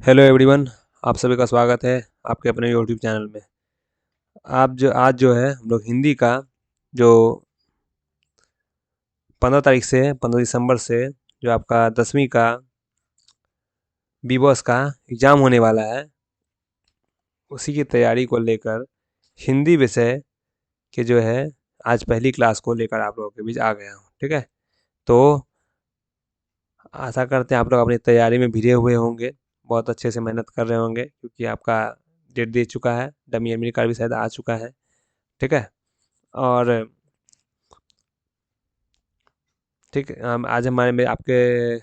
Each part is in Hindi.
Hello everyone. आप सभी का स्वागत है आपके अपने यूट्यूब चैनल में। आज जो है हम लोग हिंदी का जो 15 दिसंबर से जो आपका 10वीं का बी बॉस का एग्ज़ाम होने वाला है, उसी की तैयारी को लेकर हिंदी विषय के जो है आज पहली क्लास को लेकर आप लोगों के बीच आ गया हूँ। ठीक है, तो आशा करते हैं आप लोग अपनी तैयारी में भिड़े हुए होंगे, बहुत अच्छे से मेहनत कर रहे होंगे, क्योंकि आपका डेट दे चुका है, डमी एडमिट कार्ड भी शायद आ चुका है। ठीक है, और ठीक आज हमारे में आपके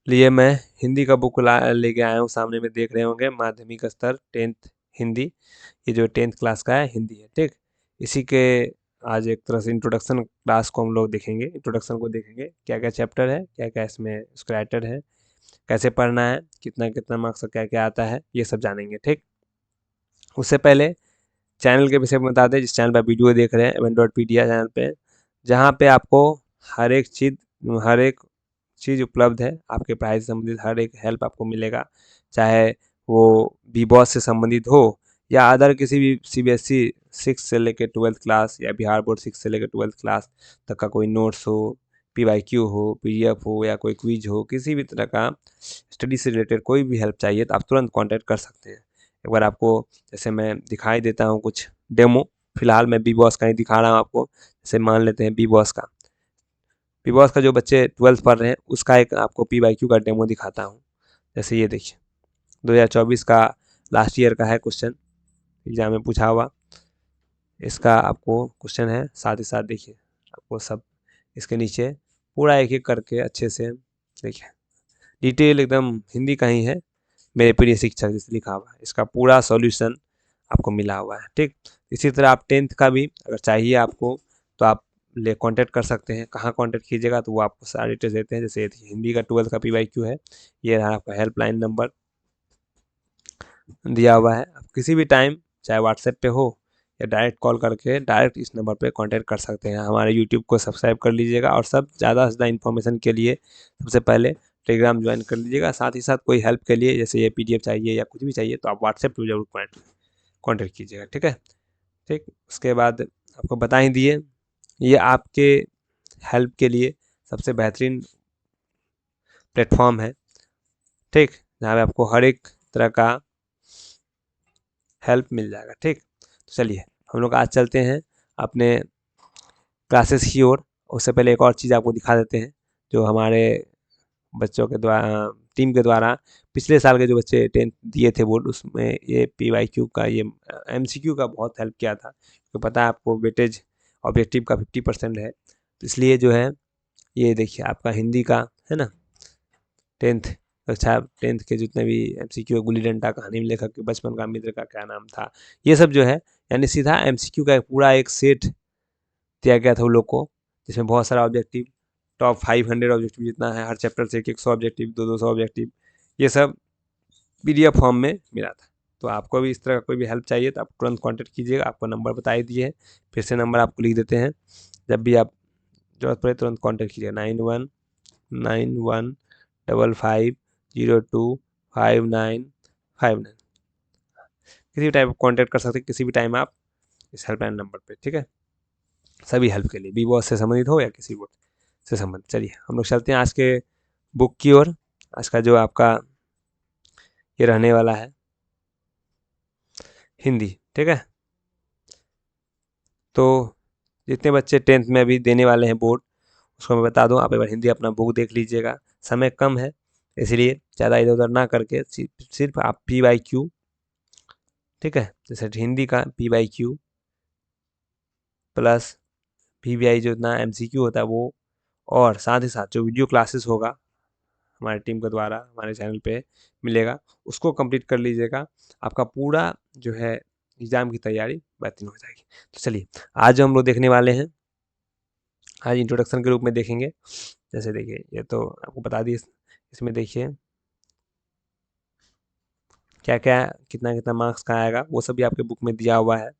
लिए मैं हिंदी का बुक लेके आया हूँ। सामने में देख रहे होंगे, माध्यमिक स्तर 10th हिंदी, ये जो 10th क्लास का है हिंदी है। ठीक, इसी के आज एक तरह से इंट्रोडक्शन क्लास को हम लोग देखेंगे, इंट्रोडक्शन को देखेंगे, क्या क्या चैप्टर है, क्या क्या इसमें उसका राइटर है, कैसे पढ़ना है, कितना कितना मार्क्स का क्या क्या आता है, ये सब जानेंगे। ठीक, उससे पहले चैनल के विषय में बता दें, जिस चैनल पर वीडियो देख रहे हैं event.pedia चैनल पे, जहाँ पे आपको हर एक चीज़ उपलब्ध है, आपके पढ़ाई से संबंधित हर एक हेल्प आपको मिलेगा, चाहे वो बी बॉस से संबंधित हो या अदर किसी भी सीबीएसई 6 से लेकर 12th क्लास या बिहार बोर्ड 6 से लेकर 12th क्लास तक का कोई नोट्स हो, पीवाईक्यू हो, पीडीएफ हो या कोई क्विज हो, किसी भी तरह का स्टडी से रिलेटेड कोई भी हेल्प चाहिए तो आप तुरंत कांटेक्ट कर सकते हैं। एक बार आपको जैसे मैं दिखाई देता हूँ कुछ डेमो, फिलहाल मैं बी बॉस का ही दिखा रहा हूँ आपको। जैसे मान लेते हैं बी बॉस का जो बच्चे 12th पढ़ रहे हैं उसका एक आपको पीवाईक्यू का डेमो दिखाता हूँ। जैसे ये देखिए, 2024 का लास्ट ईयर का है क्वेश्चन, एग्जाम में पूछा हुआ, इसका आपको क्वेश्चन है। साथ ही साथ देखिए आपको सब इसके नीचे पूरा एक एक करके अच्छे से देखिए, डिटेल एकदम हिंदी का ही है, मेरे प्रिय शिक्षक जैसे लिखा हुआ है, इसका पूरा सॉल्यूशन आपको मिला हुआ है। ठीक, इसी तरह आप 10th का भी अगर चाहिए आपको तो आप ले कांटेक्ट कर सकते हैं। कहाँ कांटेक्ट कीजिएगा तो वो आपको सारे डिटेल्स देते हैं। जैसे हिंदी का 12th का पीवाईक्यू है, ये रहा आपका हेल्पलाइन नंबर दिया हुआ है। आप किसी भी टाइम चाहे व्हाट्सएप पे हो या डायरेक्ट कॉल करके डायरेक्ट इस नंबर पे कांटेक्ट कर सकते हैं। हमारे यूट्यूब को सब्सक्राइब कर लीजिएगा और सब ज़्यादा से ज़्यादा इन्फॉर्मेशन के लिए सबसे पहले टेलीग्राम ज्वाइन कर लीजिएगा। साथ ही साथ कोई हेल्प के लिए जैसे ये पीडीएफ चाहिए या कुछ भी चाहिए तो आप व्हाट्सएप पे जरूर कॉन्टेक्ट कीजिएगा। ठीक है, ठीक, उसके बाद आपको बता ही दिए, ये आपके हेल्प के लिए सबसे बेहतरीन प्लेटफॉर्म है। ठीक, जहाँ पे आपको हर एक तरह का हेल्प मिल जाएगा। ठीक, तो चलिए हम लोग आज चलते हैं अपने क्लासेस की ओर। उससे पहले एक और चीज़ आपको दिखा देते हैं, जो हमारे बच्चों के द्वारा, टीम के द्वारा पिछले साल के जो बच्चे 10th दिए थे बोर्ड, उसमें ये पीवाईक्यू का, ये एमसीक्यू का बहुत हेल्प किया था। तो पता है आपको वेटेज ऑब्जेक्टिव का 50% है, तो इसलिए जो है ये देखिए आपका हिंदी का है ना, 10th कक्षा 10th के जितने भी एमसीक्यू, गुल्ली डंडा, कहानी में लेखक के बचपन का मित्र का क्या नाम था, ये सब जो है यानी सीधा एमसीक्यू का पूरा एक सेट दिया गया था उन लोग को, जिसमें बहुत सारा ऑब्जेक्टिव, टॉप 500 ऑब्जेक्टिव जितना है, हर चैप्टर से 100 ऑब्जेक्टिव, 200 ऑब्जेक्टिव, ये सब पीडीएफ फॉर्म में मिला था। तो आपको भी इस तरह का कोई भी हेल्प चाहिए तो आप तुरंत कांटेक्ट कीजिएगा। आपको नंबर बता ही दिए है, फिर से नंबर आपको लिख देते हैं, जब भी आप जरूरत पड़े तुरंत कांटेक्ट कीजिएगा। 919155025959, किसी भी टाइम कांटेक्ट कर सकते हैं, किसी भी टाइम आप इस हेल्पलाइन नंबर पे। ठीक है, सभी हेल्प के लिए, बी बॉस से संबंधित हो या किसी बोर्ड से संबंधित। चलिए हम लोग चलते हैं आज के बुक की ओर। आज का जो आपका ये रहने वाला है हिंदी। ठीक है, तो जितने बच्चे 10th में अभी देने वाले हैं बोर्ड, उसको मैं बता दूं, आप एक बार हिंदी अपना बुक देख लीजिएगा। समय कम है इसलिए ज़्यादा इधर उधर ना करके सिर्फ आप पीवाईक्यू, ठीक है, जैसे हिंदी का पीवाईक्यू प्लस पीवीआई जो इतना एमसीक्यू होता है वो, और साथ ही साथ जो वीडियो क्लासेस होगा हमारी टीम के द्वारा हमारे चैनल पे मिलेगा, उसको कंप्लीट कर लीजिएगा। आपका पूरा जो है एग्ज़ाम की तैयारी बेहतरीन हो जाएगी। तो चलिए आज हम लोग देखने वाले हैं, आज इंट्रोडक्शन के रूप में देखेंगे। जैसे देखिए, ये तो आपको बता दिए, इसमें देखिए क्या क्या कितना कितना मार्क्स का आएगा, वो सब भी आपके बुक में दिया हुआ है।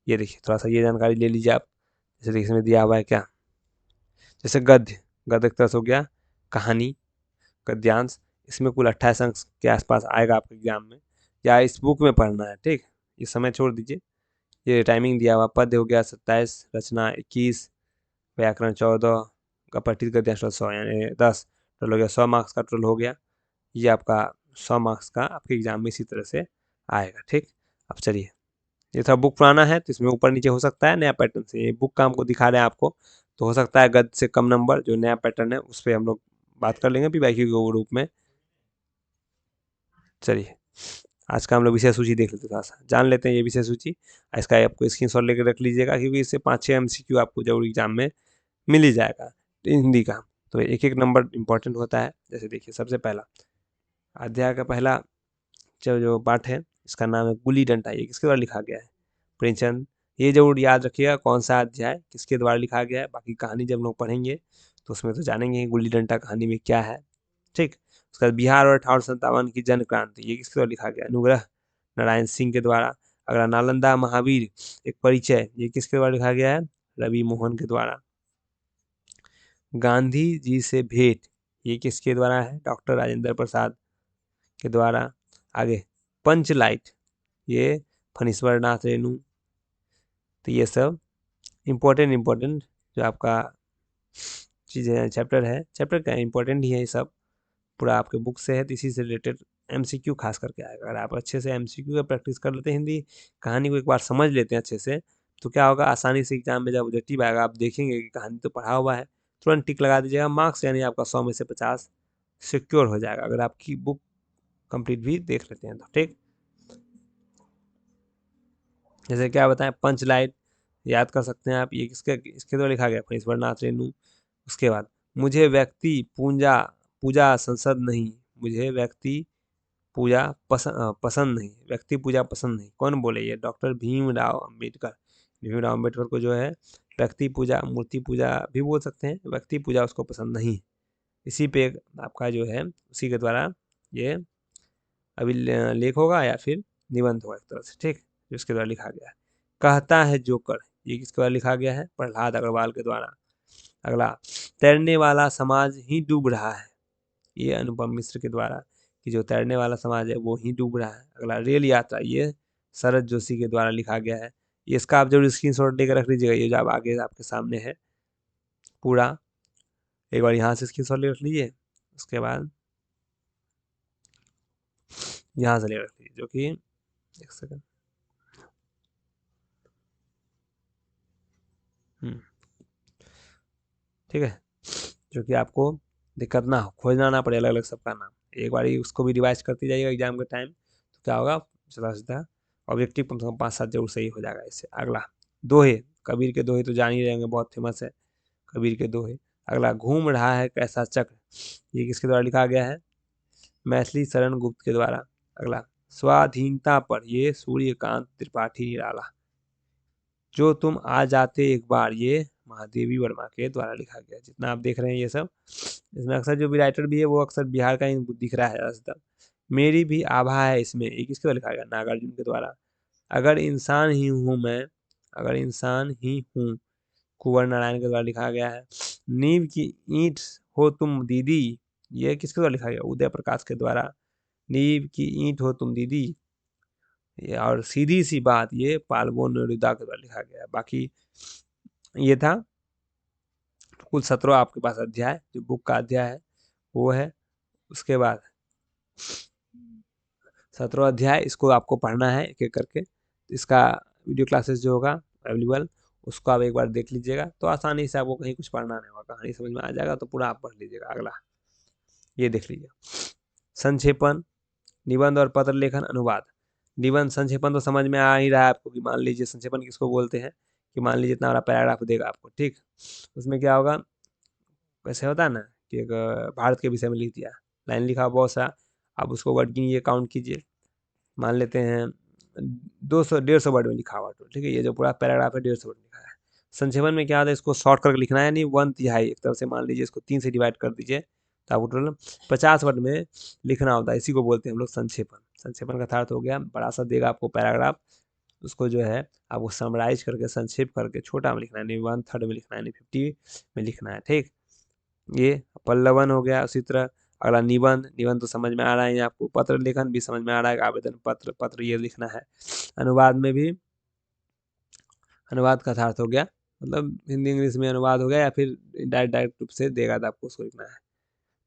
ये देखिए थोड़ा सा ये जानकारी ले लीजिए आप। जैसे देखिए इसमें दिया हुआ है क्या, जैसे गद्य, गद्य एक तरह से हो गया कहानी, गद्यांश, इसमें कुल 28 अंक के आसपास आएगा आपके एग्जाम में, या इस बुक में पढ़ना है, ठीक। ये समय छोड़ दीजिए, ये टाइमिंग दिया हुआ, पद्य हो गया 27, रचना 21, व्याकरण 14, अपठित गद्य 100 यानी 10, टोटल हो गया 100 मार्क्स का टोटल हो गया। ये आपका 100 मार्क्स का आपके एग्जाम में इसी तरह से आएगा, ठीक। अब चलिए, ये थोड़ा बुक पुराना है तो इसमें ऊपर नीचे हो सकता है, नया पैटर्न से ये बुक का हमको दिखा रहे हैं आपको, तो हो सकता है गद्य से कम नंबर, जो नया पैटर्न है उस पर हम लोग बात कर लेंगे पीवाईक्यू के रूप में। चलिए, आज का हम लोग विषय सूची देख लेते, थोड़ा सा जान लेते हैं ये विषय सूची। इसका आपको स्क्रीनशॉट लेकर रख लीजिएगा, क्योंकि इससे 5-6 MCQ आपको जरूर एग्जाम में मिल ही जाएगा हिंदी का। तो एक एक नंबर इंपॉर्टेंट होता है। जैसे देखिए, सबसे पहला अध्याय का पहला जो पाठ है, इसका नाम है गुल्ली डंडा। ये किसके द्वारा लिखा गया है? प्रेमचंद। ये जरूर याद रखिएगा कौन सा अध्याय किसके द्वारा लिखा गया है। बाकी कहानी जब लोग पढ़ेंगे तो उसमें तो जानेंगे गुल्ली डंडा कहानी में क्या है, ठीक। उसके बाद बिहार और 1857 की जन क्रांति, ये किसके द्वारा लिखा गया? अनुग्रह नारायण सिंह के द्वारा। अगला नालंदा महावीर एक परिचय, ये किसके द्वारा लिखा गया है? रवि मोहन के द्वारा। गांधी जी से भेंट, ये किसके द्वारा है? डॉक्टर राजेंद्र प्रसाद के द्वारा। आगे पंचलाइट, ये फणीश्वर नाथ रेणु। तो ये सब इम्पोर्टेंट जो आपका चीज़ें हैं, चैप्टर है, चैप्टर क्या इम्पोर्टेंट ही है ये सब, पूरा आपके बुक से है, तो इसी से रिलेटेड MCQ खास करके आएगा। अगर आप अच्छे से MCQ का प्रैक्टिस कर लेते हैं, हिंदी कहानी को एक बार समझ लेते हैं अच्छे से, तो क्या होगा, आसानी से एग्जाम में जब ऑब्जेक्टिव आएगा आप देखेंगे कि कहानी तो पढ़ा हुआ है, तुरंत टिक लगा दीजिएगा, मार्क्स यानी आपका 100 में से 50 सिक्योर हो जाएगा, अगर आपकी बुक कंप्लीट भी देख लेते हैं तो, ठीक। जैसे क्या बताएं, पंच लाइट याद कर सकते हैं आप, ये इसके द्वारा लिखा गया? फणीश्वर नाथ रेणु। उसके बाद मुझे व्यक्ति पूजा पूजा संसद नहीं, मुझे व्यक्ति पूजा पसंद नहीं, व्यक्ति पूजा पसंद नहीं, कौन बोले? ये डॉक्टर भीमराव अम्बेडकर। भीमराव अम्बेडकर को जो है व्यक्ति पूजा, मूर्ति पूजा भी बोल सकते हैं, व्यक्ति पूजा उसको पसंद नहीं। इसी पे आपका जो है उसी के द्वारा ये अभी लेख होगा या फिर निबंध होगा एक तरह से, ठीक, जो इसके द्वारा लिखा गया है। कहता है जोकर, ये किसके द्वारा लिखा गया है? प्रहलाद अग्रवाल के द्वारा। अगला, तैरने वाला समाज ही डूब रहा है, ये अनुपम मिश्र के द्वारा, कि जो तैरने वाला समाज है वो ही डूब रहा है। अगला, रेल यात्रा, ये शरद जोशी के द्वारा लिखा गया है। इसका आप जरूर स्क्रीनशॉट लेकर रख लीजिएगा, ये जो आप आगे आपके सामने है पूरा, एक बार यहाँ से स्क्रीनशॉट ले रख लीजिए, उसके बाद यहाँ से ले रख लीजिए, जो कि एक सेकंड, ठीक है, जो कि आपको दिक्कत ना हो, खोजना ना पड़े अलग अलग सबका नाम, एक बार उसको भी रिवाइज करती जाइएगा एग्जाम के टाइम, तो क्या होगा, सीधा सीधा ऑब्जेक्टिव कम से कम 5-7 जरूर सही हो जाएगा इससे। अगला, दोहे, कबीर के दोहे तो जान ही रहेंगे, बहुत फेमस है कबीर के दोहे। अगला, घूम रहा है कैसा चक्र, ये किसके द्वारा लिखा गया है? मैथिली शरण गुप्त के द्वारा। अगला, स्वाधीनता पर, ये सूर्यकांत त्रिपाठी निराला। जो तुम आ जाते एक बार, ये महादेवी वर्मा के द्वारा लिखा गया। जितना आप देख रहे हैं ये सब, इसमें अक्सर जो भी राइटर भी है वो अक्सर बिहार का ही दिख रहा है रास्ता। मेरी भी आभा है इसमें, ये किसके द्वारा लिखा गया? नागार्जुन के द्वारा। अगर इंसान ही हूँ मैं, अगर इंसान ही हूँ, कुंवर नारायण के द्वारा लिखा गया है। नींव की ईंट हो तुम दीदी, ये किसके द्वारा लिखा गया? उदय प्रकाश के द्वारा। नींव की ईंट हो तुम दीदी, और सीधी सी बात, ये पालवो नेरुदा के द्वारा लिखा गया है। बाकी ये था कुल 17 आपके पास अध्याय, जो बुक का अध्याय है वो है। उसके बाद 17 अध्याय, इसको आपको पढ़ना है एक एक करके। इसका वीडियो क्लासेस जो होगा अवेलेबल, उसको आप एक बार देख लीजिएगा, तो आसानी से आपको कहीं कुछ पढ़ना नहीं होगा, कहानी समझ में आ जाएगा, तो पूरा आप पढ़ लीजिएगा। अगला ये देख लीजिए, संक्षेपण, निबंध और पत्र लेखन अनुवाद। निबंध संक्षेपण तो समझ में आ ही रहा है आपको, कि मान लीजिए संक्षेपण किसको बोलते हैं, कि मान लीजिए इतना बड़ा पैराग्राफ देगा आपको, ठीक। उसमें क्या होगा, वैसे होता है ना कि एक भारत के विषय में लिख दिया, लाइन लिखा बहुत सा, आप उसको वर्ड गिनिए, काउंट कीजिए, मान लेते हैं 200-150 वर्ड में लिखा हुआ, तो ठीक है, ये जो पूरा पैराग्राफ है 150 वर्ड लिखा है। संक्षेपण में क्या होता है, इसको शॉर्ट करके लिखना है, यानी 1/3 एक तरफ से मान लीजिए इसको 3 से डिवाइड कर दीजिए, तो आपको टोटल 50 वर्ड में लिखना होता है, इसी को बोलते हैं हम लोग संक्षेपण। संक्षेपण का अर्थ हो गया, बड़ा सा देगा आपको पैराग्राफ, उसको जो है आपको समराइज करके, संक्षेप करके छोटा में लिखना है, यानी 1/3 में लिखना है, यानी 50 में लिखना है, ठीक। ये पल्लवन हो गया। उसी तरह अगला निबंध, निबंध तो समझ में आ रहा है आपको। पत्र लेखन भी समझ में आ रहा है, आवेदन पत्र, पत्र ये लिखना है। अनुवाद में भी, अनुवाद का अर्थ हो गया मतलब हिंदी इंग्लिश में अनुवाद हो गया, या फिर डायरेक्ट डायरेक्ट रूप से देगा तो आपको उसको लिखना है,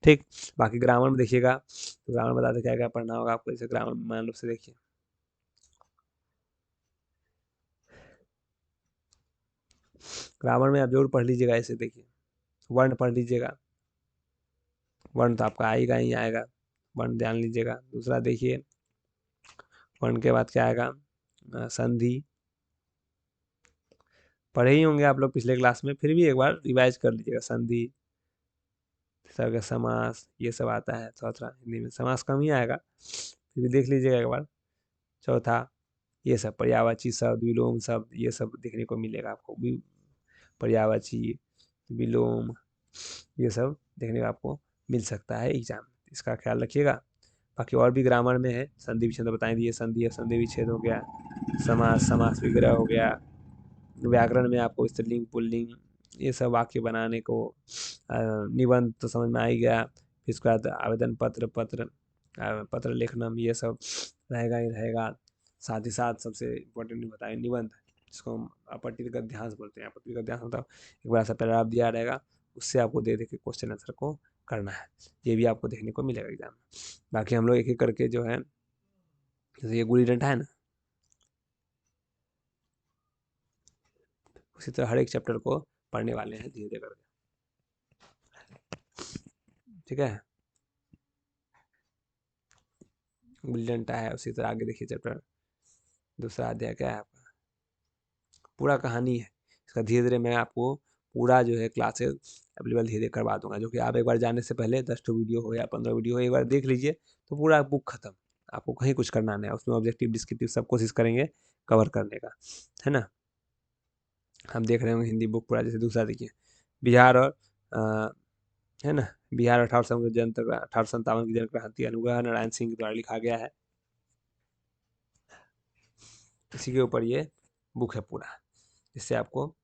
ठीक। बाकी ग्रामर में देखिएगा, तो ग्रामर बताते क्या क्या पढ़ना होगा आपको। जैसे ग्रामर मान लो से देखिए, ग्रामर में आप जरूर पढ़ लीजिएगा। ऐसे देखिए, वर्ण पढ़ लीजिएगा, वर्ण तो आपका आएगा ही आएगा, वर्ण ध्यान लीजिएगा। दूसरा देखिए, वर्ण के बाद क्या आएगा, संधि पढ़े ही होंगे आप लोग पिछले क्लास में, फिर भी एक बार रिवाइज कर लीजिएगा। संधि, तीसरा का समास, ये सब आता है थोड़ा थोड़ा हिंदी में, समास कम ही आएगा, फिर भी देख लीजिएगा एक बार। चौथा, ये सब पर्यायवाची शब्द, विलोम शब्द, ये सब देखने को मिलेगा आपको। पर्यायवाची, विलोम, ये सब देखने को आपको मिल सकता है एग्जाम, इसका ख्याल रखिएगा। बाकी और भी ग्रामर में है, संधि विच्छेद बताएं दिए, संधि है, संधि विच्छेद हो गया, समास, समास विग्रह हो गया। व्याकरण में आपको स्त्रीलिंग पुल्लिंग ये सब वाक्य बनाने को, निबंध तो समझ में आ ही गया। फिर उसके बाद आवेदन पत्र, पत्र लेखनम, ये सब रहेगा ही रहेगा। साथ ही साथ सबसे इम्पोर्टेंट बताएं निबंध, जिसको हम अपठित गद्यांश बोलते हैं। अपठित गद्यांश मतलब एक बड़ा सा पैराग्राफ दिया रहेगा, उससे आपको दे दे के क्वेश्चन आंसर को करना है। ये भी आपको देखने को मिलेगा एग्जाम में। बाकी हम लोग एक एक करके जो है, जैसे ये गुल्ली डंडा है ना, उसी तरह हर एक चैप्टर को पढ़ने वाले हैं धीरे धीरे करके, ठीक है। गुल्ली डंडा है, उसी तरह आगे देखिए चैप्टर दूसरा अध्याय क्या है आपका, पूरा कहानी है। इसका धीरे धीरे मैं आपको पूरा जो है क्लासेस अवेलेबल धीरे धीरे करवा दूंगा, जो कि आप एक बार जाने से पहले 10 वीडियो हो या 15 वीडियो हो एक बार देख लीजिए, तो पूरा बुक खत्म, आपको कहीं कुछ करना नहीं है। उसमें ऑब्जेक्टिव डिस्क्रिप्टिव सब कोशिश करेंगे कवर करने का, है ना। हम देख रहे होंगे हिंदी बुक पूरा। जैसे दूसरा देखिए, बिहार और है ना, बिहार 1857 की जन क्रांति अनुग्रह नारायण सिंह द्वारा लिखा गया है, इसी के ऊपर ये बुक है पूरा, जिससे आपको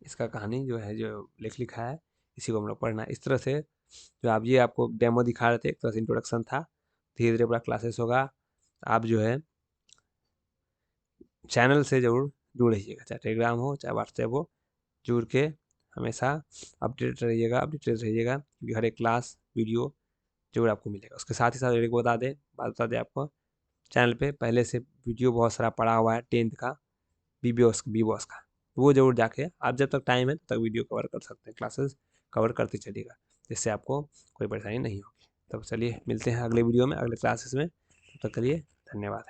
इसका कहानी जो है, जो लेख लिखा है, इसी को हम लोग पढ़ना है। इस तरह से जो आप, ये आपको डेमो दिखा रहे थे, एक तरह से इंट्रोडक्शन था। धीरे धीरे पूरा क्लासेस होगा। आप जो है चैनल से जरूर जुड़ रहिएगा, चाहे टेलीग्राम हो चाहे व्हाट्सएप हो, जुड़ के हमेशा अपडेटेड रहिएगा, क्योंकि हर एक क्लास वीडियो जरूर आपको मिलेगा। उसके साथ ही साथ एक बात बता दें आपको, चैनल पे पहले से वीडियो बहुत सारा पड़ा हुआ है 10th का, बीबॉस का, वो जरूर जाके आप जब तक टाइम है तब तक वीडियो कवर कर सकते हैं, क्लासेस कवर करते चलिएगा, जिससे आपको कोई परेशानी नहीं होगी। तब चलिए मिलते हैं अगले वीडियो में, अगले क्लासेस में, तब तक के लिए धन्यवाद।